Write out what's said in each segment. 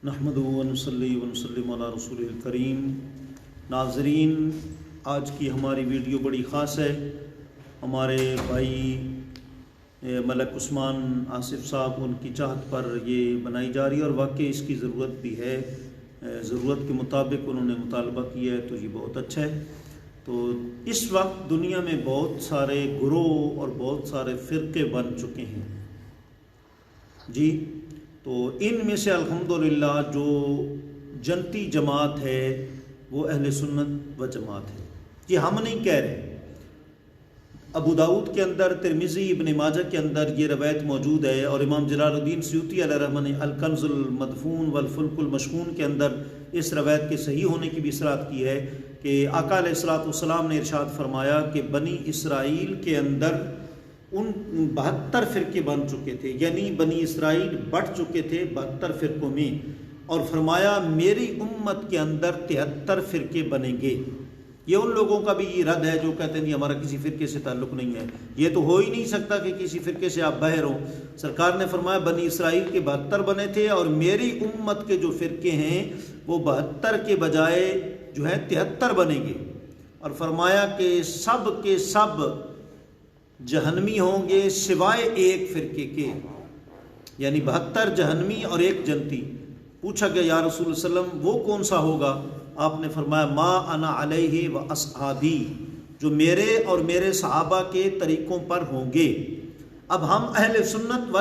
نحمدہ ونصلی ونسلم علی رسول الکریم۔ ناظرین، آج کی ہماری ویڈیو بڑی خاص ہے۔ ہمارے بھائی ملک عثمان آصف صاحب، ان کی چاہت پر یہ بنائی جا رہی ہے اور واقعی اس کی ضرورت بھی ہے۔ ضرورت کے مطابق انہوں نے مطالبہ کیا ہے تو یہ بہت اچھا ہے۔ تو اس وقت دنیا میں بہت سارے گروہ اور بہت سارے فرقے بن چکے ہیں جی۔ تو ان میں سے الحمدللہ جو جنتی جماعت ہے وہ اہل سنت و جماعت ہے۔ یہ ہم نہیں کہہ رہے۔ ابو داؤد کے اندر، ترمذی، ابن ماجہ کے اندر یہ روایت موجود ہے، اور امام جلال الدین سیوطی علیہ رحمہ نے الکنز المدفون والفلک المشحون کے اندر اس روایت کے صحیح ہونے کی بھی اصرات کی ہے کہ آقا علیہ الصلوۃ والسلام نے ارشاد فرمایا کہ بنی اسرائیل کے اندر ان 72 فرقے بن چکے تھے، یعنی بنی اسرائیل بٹ چکے تھے 72 فرقوں میں، اور فرمایا میری امت کے اندر 73 فرقے بنیں گے۔ یہ ان لوگوں کا بھی رد ہے جو کہتے ہیں ہمارا کسی فرقے سے تعلق نہیں ہے۔ یہ تو ہو ہی نہیں سکتا کہ کسی فرقے سے آپ باہر ہوں۔ سرکار نے فرمایا بنی اسرائیل کے 72 بنے تھے، اور میری امت کے جو فرقے ہیں وہ 72 کے بجائے جو ہے 73 بنیں گے، اور فرمایا کہ سب کے سب جہنمی ہوں گے سوائے ایک فرقے کے، یعنی 72 جہنمی اور ایک جنتی۔ پوچھا گیا یا رسول اللہ صلی اللہ علیہ وسلم وہ کون سا ہوگا؟ آپ نے فرمایا ما انا علیہ و اصحابی، جو میرے اور میرے صحابہ کے طریقوں پر ہوں گے۔ اب ہم اہل سنت و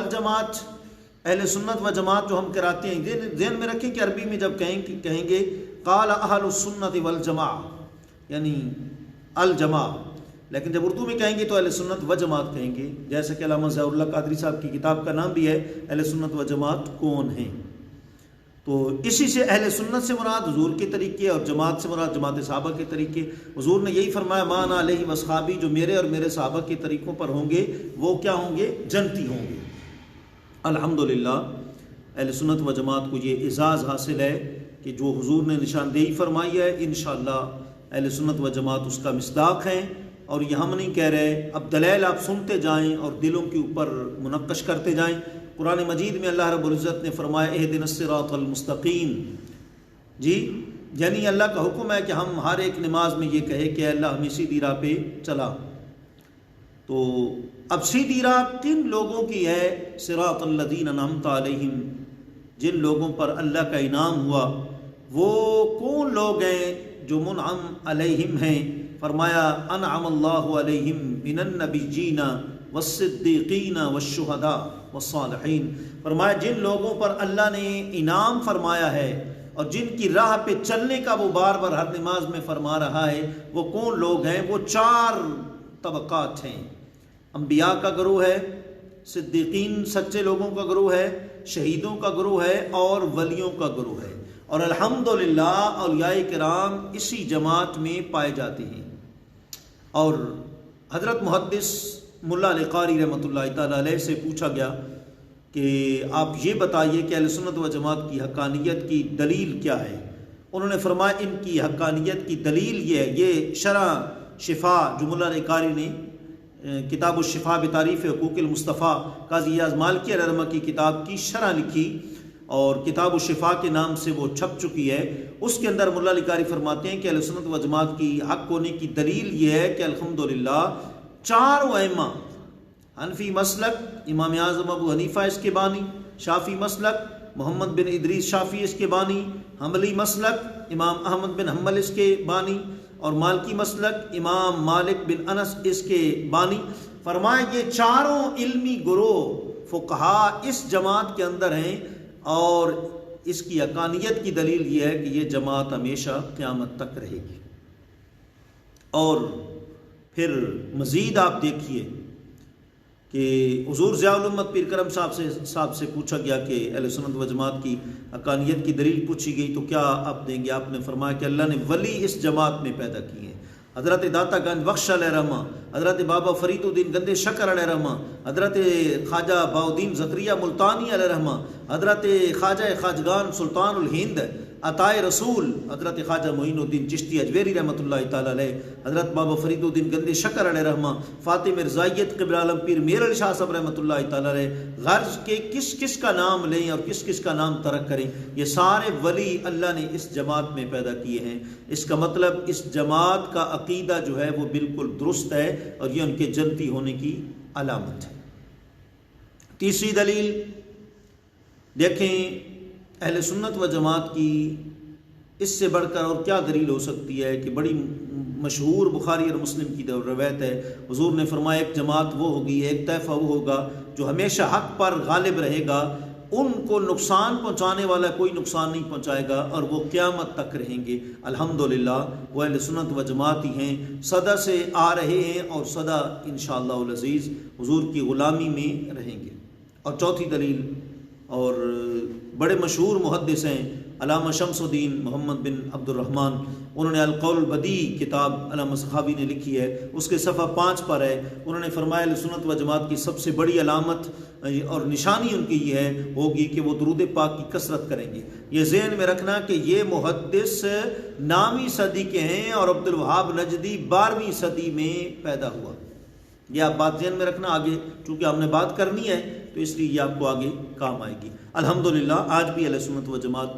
جماعت جو ہم کراتے ہیں، ذہن میں رکھیں کہ عربی میں جب کہیں گے قال اہل السنت والجماع یعنی الجماع، لیکن جب اردو میں کہیں گے تو اہل سنت و جماعت کہیں گے، جیسا کہ علامہ ضیاء اللہ قادری صاحب کی کتاب کا نام بھی ہے اہل سنت و جماعت کون ہیں۔ تو اسی سے اہل سنت سے مراد حضور کے طریقے، اور جماعت سے مراد جماعت صحابہ کے طریقے۔ حضور نے یہی فرمایا ما انا علیہ واصحابی، جو میرے اور میرے صحابہ کے طریقوں پر ہوں گے وہ کیا ہوں گے؟ جنتی ہوں گے۔ الحمدللہ اہل سنت و جماعت کو یہ اعزاز حاصل ہے کہ جو حضور نے نشاندہی فرمائی ہے، انشاءاللہ اہل سنت و جماعت اس کا مصداق ہیں۔ اور یہ ہم نہیں کہہ رہے، اب دلائل آپ سنتے جائیں اور دلوں کے اوپر منقش کرتے جائیں۔ قرآن مجید میں اللہ رب العزت نے فرمایا اہدنا الصراط المستقیم، جی، یعنی اللہ کا حکم ہے کہ ہم ہر ایک نماز میں یہ کہے کہ اللہ ہمیں سیدھی راہ پہ چلا۔ تو اب سیدھی راہ کن لوگوں کی ہے؟ صراط الذین انعمت علیہم، جن لوگوں پر اللہ کا انعام ہوا۔ وہ کون لوگ ہیں جو منعم علیہم ہیں؟ فرمایا انعم اللہ علیہم من النبیین والصدیقین والشہداء والصالحین۔ فرمایا جن لوگوں پر اللہ نے انعام فرمایا ہے اور جن کی راہ پہ چلنے کا وہ بار بار ہر نماز میں فرما رہا ہے، وہ کون لوگ ہیں؟ وہ 4 طبقات ہیں۔ انبیاء کا گروہ ہے، صدیقین سچے لوگوں کا گروہ ہے، شہیدوں کا گروہ ہے، اور ولیوں کا گروہ ہے۔ اور الحمدللہ اولیاء کرام اسی جماعت میں پائے جاتے ہیں۔ اور حضرت محدث ملا علی قاری رحمۃ اللہ تعالیٰ علیہ سے پوچھا گیا کہ آپ یہ بتائیے کہ اہل سنت و جماعت کی حقانیت کی دلیل کیا ہے؟ انہوں نے فرمایا ان کی حقانیت کی دلیل یہ ہے، یہ شرح شفا جو ملا علی قاری نے کتاب الشفا بتعریف حقوق المصطفیٰ قاضی اعظم مالکی علیہ رحمہ کی کتاب کی شرح لکھی، اور کتاب الشفا کے نام سے وہ چھپ چکی ہے۔ اس کے اندر ملا علی قاری فرماتے ہیں کہ اہل سنت و جماعت کی حق ہونے کی دلیل یہ ہے کہ الحمدللہ 4 ائمہ، حنفی مسلک امام اعظم ابو حنیفہ اس کے بانی، شافعی مسلک محمد بن ادریس شافعی اس کے بانی، حنبلی مسلک امام احمد بن حنبل اس کے بانی، اور مالکی مسلک امام مالک بن انس اس کے بانی۔ فرمایا یہ 4 علمی گروہ فقہا اس جماعت کے اندر ہیں، اور اس کی حقانیت کی دلیل یہ ہے کہ یہ جماعت ہمیشہ قیامت تک رہے گی۔ اور پھر مزید آپ دیکھیے کہ حضور ضیاء الامت پیر کرم صاحب سے پوچھا گیا کہ اہل سنت و جماعت کی حقانیت کی دلیل پوچھی گئی تو کیا آپ دیں گے؟ آپ نے فرمایا کہ اللہ نے ولی اس جماعت میں پیدا کیے ہیں۔ حضرت داتا گنج بخش علیہ رحمہ، حضرت بابا فرید الدین گندے شکر علیہ رحمہ، حضرت خواجہ بہاؤالدین زکریا ملتانی علیہ رحمہ، حضرت خواجہ خواجگان سلطان الہند عطائے رسول حضرت خواجہ معین الدین چشتی اجویری رحمۃ اللہ تعالیٰ علیہ، حضرت بابا فرید الدین گندی شکر علیہ رحمہ، فاطم رضائیت قبلہ عالم پیر میر علی شاہ صاحب رحمۃ اللہ تعالیٰ علیہ، غرض کے کس کس کا نام لیں اور کس کس کا نام ترک کریں، یہ سارے ولی اللہ نے اس جماعت میں پیدا کیے ہیں۔ اس کا مطلب اس جماعت کا عقیدہ جو ہے وہ بالکل درست ہے اور یہ ان کے جنتی ہونے کی علامت ہے۔ تیسری دلیل دیکھیں، اہل سنت و جماعت کی اس سے بڑھ کر اور کیا دلیل ہو سکتی ہے کہ بڑی مشہور بخاری اور مسلم کی روایت ہے، حضور نے فرمایا ایک جماعت وہ ہوگی، ایک طائفہ وہ ہوگا جو ہمیشہ حق پر غالب رہے گا، ان کو نقصان پہنچانے والا کوئی نقصان نہیں پہنچائے گا اور وہ قیامت تک رہیں گے۔ الحمدللہ وہ اہل سنت و جماعت ہی ہیں، صدا سے آ رہے ہیں اور صدا انشاءاللہ العزیز حضور کی غلامی میں رہیں گے۔ اور چوتھی دلیل، اور بڑے مشہور محدث ہیں علامہ شمس الدین محمد بن عبد الرحمن، انہوں نے القول البدیع کتاب علامہ سخاوی نے لکھی ہے، اس کے صفحہ 5 پر ہے، انہوں نے فرمایا اہل سنت و جماعت کی سب سے بڑی علامت اور نشانی ان کی یہ ہے ہوگی کہ وہ درود پاک کی کثرت کریں گے۔ یہ ذہن میں رکھنا کہ یہ محدث 9ویں صدی کے ہیں اور عبد الوہاب نجدی 12ویں صدی میں پیدا ہوا۔ یہ آپ بات ذہن میں رکھنا، آگے چونکہ ہم نے بات کرنی ہے تو اس لیے یہ آپ کو آگے کام آئے گی۔ الحمدللہ آج بھی اہل سنت و جماعت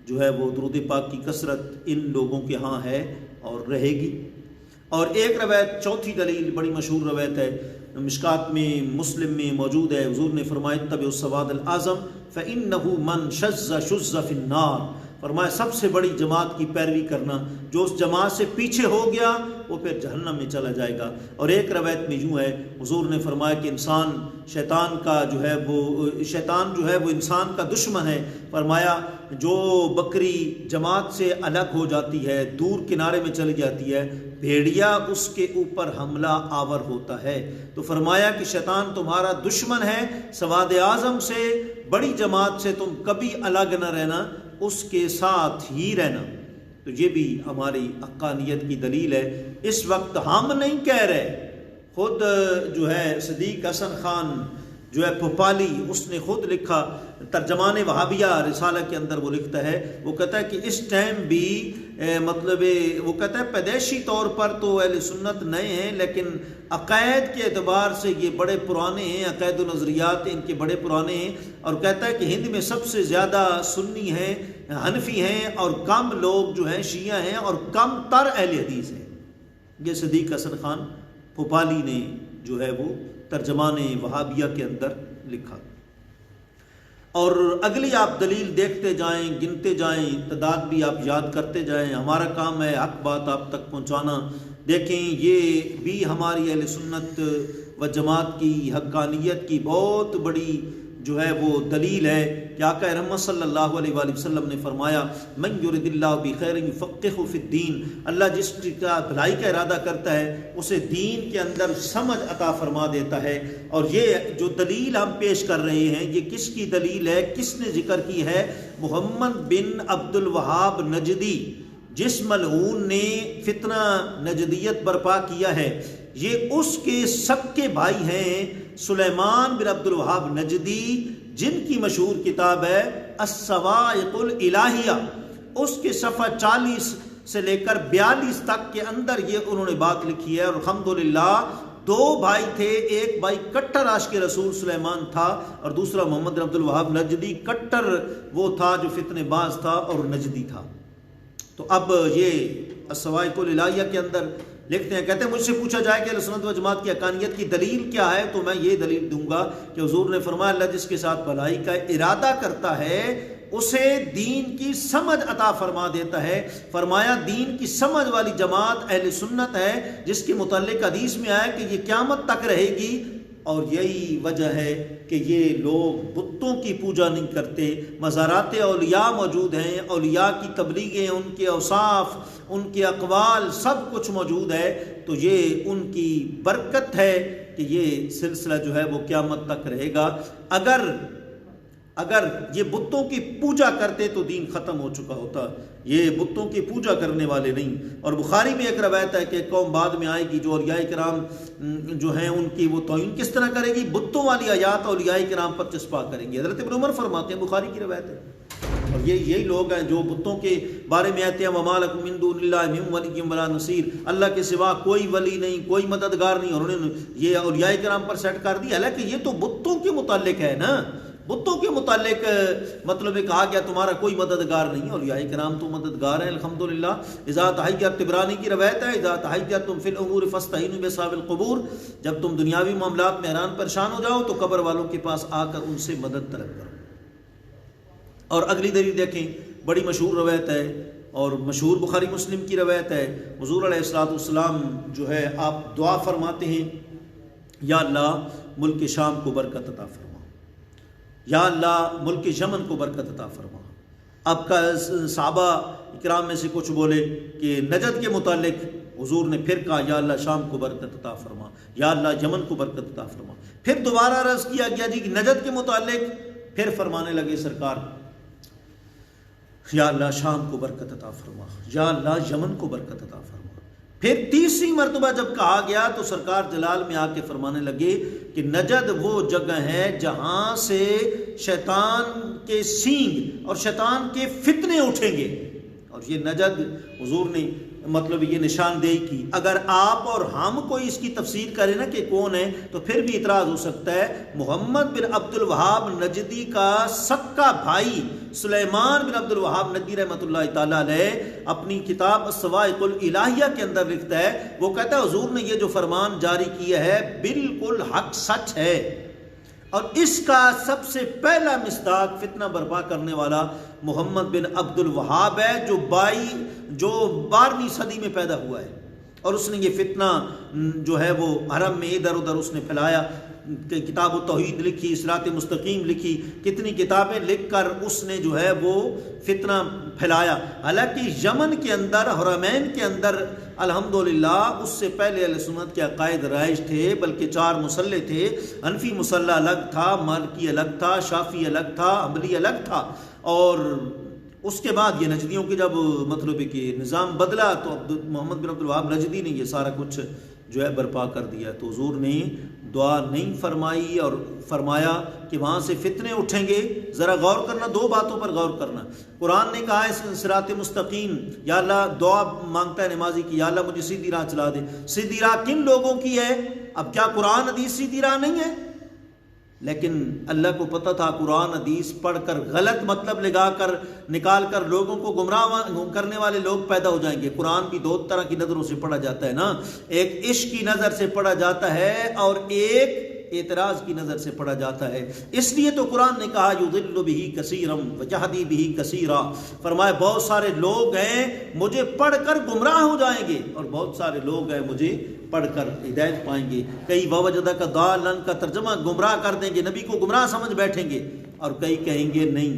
جو ہے وہ درود پاک کی کثرت ان لوگوں کے ہاں ہے اور رہے گی۔ اور ایک روایت، چوتھی دلیل بڑی مشہور روایت ہے، مشکات میں مسلم میں موجود ہے، حضور نے فرمایا اتبعوا السواد الاعظم فإنه من شذ شذ فی النار، فرمایا سب سے بڑی جماعت کی پیروی کرنا، جو اس جماعت سے پیچھے ہو گیا وہ پھر جہنم میں چلا جائے گا۔ اور ایک روایت میں یوں ہے، حضور نے فرمایا کہ شیطان جو ہے وہ انسان کا دشمن ہے، فرمایا جو بکری جماعت سے الگ ہو جاتی ہے، دور کنارے میں چلی جاتی ہے، بھیڑیا اس کے اوپر حملہ آور ہوتا ہے۔ تو فرمایا کہ شیطان تمہارا دشمن ہے، سواد اعظم سے، بڑی جماعت سے تم کبھی الگ نہ رہنا، اس کے ساتھ ہی رہنا۔ تو یہ بھی ہماری حقانیت کی دلیل ہے۔ اس وقت ہم نہیں کہہ رہے، خود جو ہے صدیق حسن خان جو ہے بھوپالی، اس نے خود لکھا، ترجمان وہابیہ رسالہ کے اندر وہ لکھتا ہے، وہ کہتا ہے کہ اس ٹائم بھی وہ کہتا ہے پیدائشی طور پر تو اہل سنت نئے ہیں، لیکن عقائد کے اعتبار سے یہ بڑے پرانے ہیں، عقائد و نظریات ان کے بڑے پرانے ہیں، اور کہتا ہے کہ ہند میں سب سے زیادہ سنی ہیں، حنفی ہیں، اور کم لوگ جو ہیں شیعہ ہیں، اور کم تر اہل حدیث ہیں۔ یہ صدیق حسن خان بھوپالی نے جو ہے وہ ترجمان وہابیہ کے اندر لکھا۔ اور اگلی آپ دلیل دیکھتے جائیں، گنتے جائیں، تعداد بھی آپ یاد کرتے جائیں، ہمارا کام ہے حق بات آپ تک پہنچانا۔ دیکھیں یہ بھی ہماری اہل سنت و جماعت کی حقانیت کی بہت بڑی جو ہے وہ دلیل ہے کہ آقا رحمت صلی اللہ علیہ وآلہ وسلم نے فرمایا من یرد اللہ بخیر یفقہہ فی الدین، اللہ جس کا بھلائی کا ارادہ کرتا ہے اسے دین کے اندر سمجھ عطا فرما دیتا ہے۔ اور یہ جو دلیل ہم پیش کر رہے ہیں یہ کس کی دلیل ہے، کس نے ذکر کی ہے؟ محمد بن عبد الوہاب نجدی، جس ملعون نے فتنہ نجدیت برپا کیا ہے، یہ اس کے سکے بھائی ہیں سلیمان بن عبد الوہاب نجدی، جن کی مشہور کتاب ہے الصواعق الالہیہ۔ اس کے صفحہ 40 سے لے کر 42 تک کے اندر یہ انہوں نے بات لکھی ہے۔ اور الحمدللہ 2 بھائی تھے، ایک بھائی کٹر عاشق رسول سلیمان تھا اور دوسرا محمد بن عبد الوہاب نجدی، کٹر وہ تھا جو فتنے باز تھا اور نجدی تھا۔ تو اب یہ الصواعق الالہیہ کے اندر لکھتے ہیں، کہتے ہیں مجھ سے پوچھا جائے کہ اہل سنت و جماعت کی حقانیت کی دلیل کیا ہے، تو میں یہ دلیل دوں گا کہ حضور نے فرمایا اللہ جس کے ساتھ بھلائی کا ارادہ کرتا ہے اسے دین کی سمجھ عطا فرما دیتا ہے۔ فرمایا دین کی سمجھ والی جماعت اہل سنت ہے، جس کے متعلق حدیث میں آیا کہ یہ قیامت تک رہے گی۔ اور یہی وجہ ہے کہ یہ لوگ بتوں کی پوجا نہیں کرتے، مزارات اولیاء موجود ہیں، اولیاء کی تبلیغیں، ان کے اوصاف، ان کے اقوال سب کچھ موجود ہے۔ تو یہ ان کی برکت ہے کہ یہ سلسلہ جو ہے وہ قیامت تک رہے گا۔ اگر یہ بتوں کی پوجا کرتے تو دین ختم ہو چکا ہوتا، یہ بتوں کی پوجا کرنے والے نہیں۔ اور بخاری میں ایک روایت ہے کہ قوم بعد میں آئے گی جو اولیاء کرام جو ہیں ان کی وہ توہین کس طرح کرے گی، بتوں والی آیات اولیاء کرام پر چسپا کریں گے۔ حضرت ابن عمر فرماتے ہیں، بخاری کی روایت ہے، اور یہی لوگ ہیں جو بتوں کے بارے میں آتے ہیں وَمَا لَكُم مِّن دُونِ اللَّهِ مِن وَلِيٍّ وَلَا نَصِيرٍ، اللہ کے سوا کوئی ولی نہیں، کوئی مددگار نہیں، اور انہوں نے یہ اولیاء کرام پر سیٹ کر دیا۔ حالانکہ یہ تو بتوں کے متعلق ہے نا، بتوں کے متعلق مطلب کہا گیا تمہارا کوئی مددگار نہیں، اولیاء کرام تو مددگار ہیں الحمدللہ۔ اذا تحیرت، طبرانی کی روایت ہے، اذا تحیرتم فی الامور فاستعینوا باصحاب القبور، جب تم دنیاوی معاملات میں حیران پریشان ہو جاؤ تو قبر والوں کے پاس آ کر ان سے مدد طلب کرو۔ اور اگلی دلیل دیکھیں، بڑی مشہور روایت ہے اور مشہور بخاری مسلم کی روایت ہے، حضور علیہ الصلوۃ والسلام جو ہے آپ دعا فرماتے ہیں، یا اللہ ملک شام کو برکت عطا فرما، یا اللہ ملک یمن کو برکت عطا فرما۔ اب کا صحابہ اکرام میں سے کچھ بولے کہ نجد کے متعلق حضور نے پھر کہا یا اللہ شام کو برکت عطا فرما، یا اللہ یمن کو برکت عطا فرما۔ پھر دوبارہ عرض کیا گیا جی کہ نجد کے متعلق، پھر فرمانے لگے سرکار یا اللہ شام کو برکت عطا فرما، یا اللہ یمن کو برکت عطا فرما۔ پھر تیسری مرتبہ جب کہا گیا تو سرکار جلال میں آ کے فرمانے لگے کہ نجد وہ جگہ ہے جہاں سے شیطان کے سینگ اور شیطان کے فتنے اٹھیں گے، اور یہ نجد حضور نے مطلب یہ نشاندہی کی۔ اگر آپ اور ہم کوئی اس کی تفسیر کریں نا کہ کون ہے تو پھر بھی اعتراض ہو سکتا ہے۔ محمد بن عبد الوہاب نجدی کا سکا بھائی سلیمان بن عبد الوہاب نجدی رحمۃ اللہ تعالی علیہ اپنی کتاب الصواعق الالہیہ کے اندر لکھتا ہے، وہ کہتا ہے حضور نے یہ جو فرمان جاری کیا ہے بالکل حق سچ ہے، اور اس کا سب سے پہلا مصداق فتنہ برپا کرنے والا محمد بن عبد الوہاب ہے، جو 12ویں صدی میں پیدا ہوا ہے، اور اس نے یہ فتنہ جو ہے وہ حرم میں ادھر ادھر اس نے پھیلایا۔ کتاب التوحید لکھی، صراط مستقیم لکھی، کتنی کتابیں لکھ کر اس نے جو ہے وہ فتنہ پھیلایا۔ حالانکہ یمن کے اندر، حرمین کے اندر الحمدللہ اس سے پہلے اہل سنت کے عقائد رائج تھے، بلکہ 4 مسلح تھے، حنفی مسلح الگ تھا، مالکی الگ تھا، شافعی الگ تھا، حنبلی الگ تھا، اور اس کے بعد یہ نجدیوں کے جب مطلب کہ نظام بدلا تو محمد بن عبد الوہاب نجدی نے یہ سارا کچھ جو ہے برپا کر دیا۔ تو حضور نے دعا نہیں فرمائی اور فرمایا کہ وہاں سے فتنے اٹھیں گے۔ ذرا غور کرنا، 2 باتوں پر غور کرنا۔ قرآن نے کہا ہے صراط مستقیم، یا اللہ دعا مانگتا ہے نمازی کی، یا اللہ مجھے سیدھی راہ چلا دے۔ سیدھی راہ کن لوگوں کی ہے؟ اب کیا قرآن حدیث سیدھی راہ نہیں ہے؟ لیکن اللہ کو پتہ تھا قرآن حدیث پڑھ کر غلط مطلب لگا کر نکال کر لوگوں کو گمراہ کرنے والے لوگ پیدا ہو جائیں گے۔ قرآن بھی 2 طرح کی نظروں سے پڑھا جاتا ہے نا، ایک عشق کی نظر سے پڑھا جاتا ہے اور ایک اعتراض کی نظر سے پڑھا جاتا ہے۔ اس لیے تو قرآن نے کہا یضل بہ کثیرا ویہدی بہ کثیرا، فرمایا بہت سارے لوگ ہیں مجھے پڑھ کر گمراہ ہو جائیں گے، اور بہت سارے لوگ ہیں مجھے پڑھ کر ہدایت پائیں گے۔ کئی ووجدک ضالا کا ترجمہ گمراہ کر دیں گے، نبی کو گمراہ سمجھ بیٹھیں گے، اور کئی کہیں گے نہیں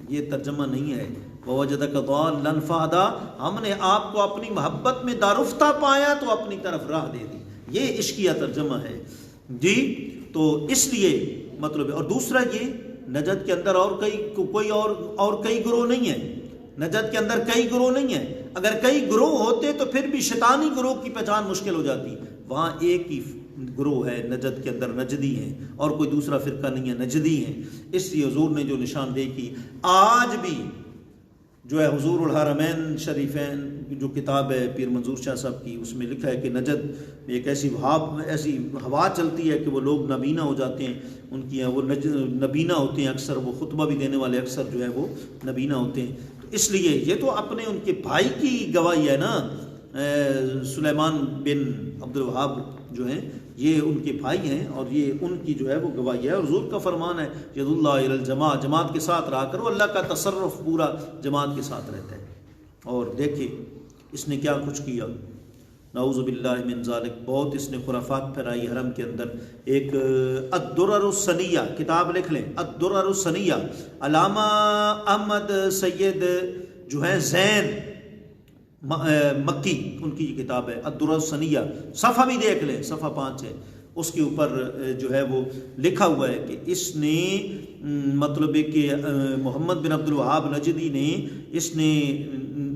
یہ ترجمہ نہیں ہے، ووجدک ضالا فہدی، ہم نے آپ کو اپنی محبت میں دارفتہ پایا تو اپنی طرف راہ دے دی۔ یہ عشقیہ ترجمہ ہے جی۔ تو اس لیے مطلب، اور دوسرا یہ نجد کے اندر اور کئی گروہ نہیں ہیں، نجد کے اندر کئی گروہ نہیں ہیں۔ اگر کئی گروہ ہوتے تو پھر بھی شیطانی گروہ کی پہچان مشکل ہو جاتی، وہاں ایک ہی گروہ ہے نجد کے اندر، نجدی ہیں، اور کوئی دوسرا فرقہ نہیں ہے، نجدی ہیں۔ اس لیے حضور نے جو نشاندہی کی، آج بھی جو ہے حضور الحرمین شریفین جو کتاب ہے پیر منظور شاہ صاحب کی، اس میں لکھا ہے کہ نجد میں ایک ایسی ہوا چلتی ہے کہ وہ لوگ نابینا ہو جاتے ہیں، ان کی وہ نابینا ہوتے ہیں، اکثر وہ خطبہ بھی دینے والے اکثر جو ہے وہ نابینا ہوتے ہیں۔ تو اس لیے یہ تو اپنے ان کے بھائی کی گواہی ہے نا، سلیمان بن عبد الوہاب جو ہیں یہ ان کے بھائی ہیں، اور یہ ان کی جو ہے وہ گواہی ہے، اور حضور کا فرمان ہے ید اللہ الی الجماع، جماعت کے ساتھ رہا کرو، اللہ کا تصرف پورا جماعت کے ساتھ رہتا ہے۔ اور دیکھیں اس نے کیا کچھ کیا، نعوذ باللہ من ذالک، بہت اس نے خرافات پھیلائی حرم کے اندر۔ ایک الدرر السنیہ کتاب لکھ لیں، الدرر السنیہ، علامہ احمد سید جو ہیں زین مکی، ان کی یہ کتاب ہے الدرر السنیہ، صفحہ بھی دیکھ لیں، صفحہ 5 ہے، اس کے اوپر جو ہے وہ لکھا ہوا ہے کہ اس نے مطلب کہ محمد بن عبد الوہاب نجدی نے اس نے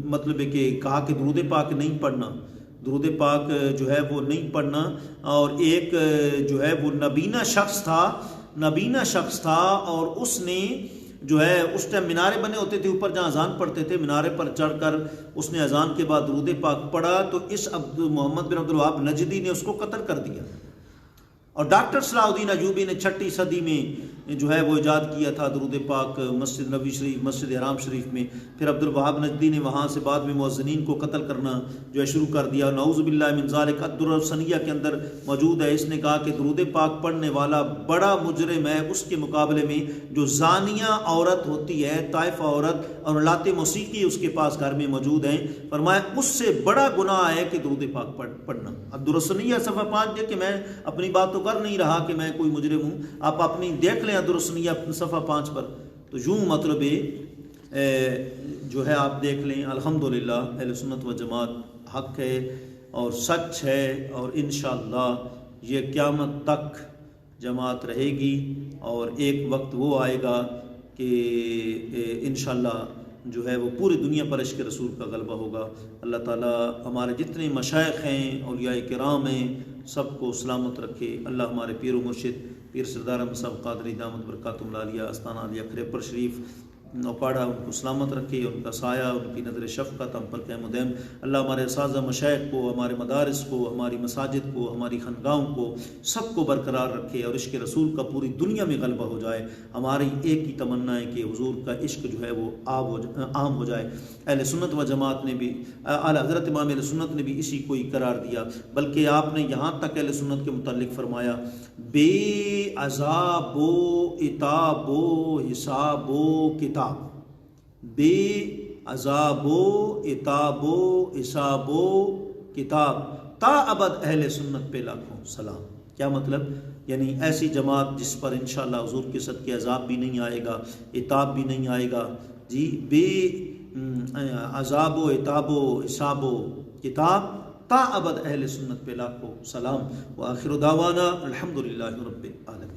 مطلب کہ کہا کہ درود پاک نہیں پڑھنا، درود پاک جو ہے وہ نہیں پڑھنا، اور ایک جو ہے وہ نبینا شخص تھا، اور اس نے جو ہے اس ٹائم مینارے بنے ہوتے تھے اوپر جہاں اذان پڑھتے تھے، مینارے پر چڑھ کر اس نے اذان کے بعد درود پاک پڑھا تو اس محمد بن عبد الوہاب نجدی نے اس کو قتل کر دیا۔ اور ڈاکٹر صلاح الدین ایوبی نے 6 صدی میں جو ہے وہ ایجاد کیا تھا درود پاک مسجد نبوی شریف، مسجد حرام شریف میں۔ پھر عبد الوہاب نجدی نے وہاں سے بعد میں مؤذنین کو قتل کرنا جو ہے شروع کر دیا۔ نعوذ باللہ من ذالک الدرر السنیہ کے اندر موجود ہے، اس نے کہا کہ درود پاک پڑھنے والا بڑا مجرم ہے اس کے مقابلے میں جو زانیہ عورت ہوتی ہے، طائفہ عورت، اور لات موسیقی اس کے پاس گھر میں موجود ہیں، فرمایا اس سے بڑا گناہ ہے کہ درود پاک پڑھنا۔ عبدالرسنیہ السنیہ صفحہ 5 دیکھ کہ میں اپنی بات تو کر نہیں رہا کہ میں کوئی مجرم ہوں، آپ اپنی دیکھ لیں عبدالرسنیہ صفحہ 5 پر، تو یوں مطلب جو ہے آپ دیکھ لیں۔ الحمدللہ اہل سنت و جماعت حق ہے اور سچ ہے، اور انشاءاللہ یہ قیامت تک جماعت رہے گی، اور ایک وقت وہ آئے گا کہ انشاءاللہ جو ہے وہ پوری دنیا پر عشق رسول کا غلبہ ہوگا۔ اللہ تعالی ہمارے جتنے مشائخ ہیں، اولیاء کرام ہیں، سب کو سلامت رکھے۔ اللہ ہمارے پیر و مرشد پیر سردار احمد صاحب قادری دامت برکاتہم العالیہ آستانہ عالیہ کھریپر شریف اوپاڑا، ان کو سلامت رکھے، ان کا سایہ، ان کی نظر شفقت ہم پر قائم و دائم۔ اللہ ہمارے اساتذہ مشائخ کو، ہمارے مدارس کو، ہماری مساجد کو، ہماری خانقاہوں کو سب کو برقرار رکھے، اور عشق رسول کا پوری دنیا میں غلبہ ہو جائے۔ ہماری ایک ہی تمنا ہے کہ حضور کا عشق جو ہے وہ عام ہو جائے۔ اہل سنت و جماعت نے بھی، اعلیٰ حضرت امام اہل سنت نے بھی اسی کو ہی قرار دیا، بلکہ آپ نے یہاں تک اہل سنت کے متعلق فرمایا بے عذاب و عتاب و حساب و کتاب، بے عذاب و عتاب و حساب و کتاب تا ابد اہل سنت پہ لاکھوں سلام۔ کیا مطلب؟ یعنی ایسی جماعت جس پر انشاءاللہ حضور کے صدقے عذاب بھی نہیں آئے گا، عتاب بھی نہیں آئے گا، جی بے عذاب و عتاب و حساب و کتاب تا ابد اہل سنت پہ لاکھوں سلام۔ وآخر دعوانا الحمدللہ رب العالمین۔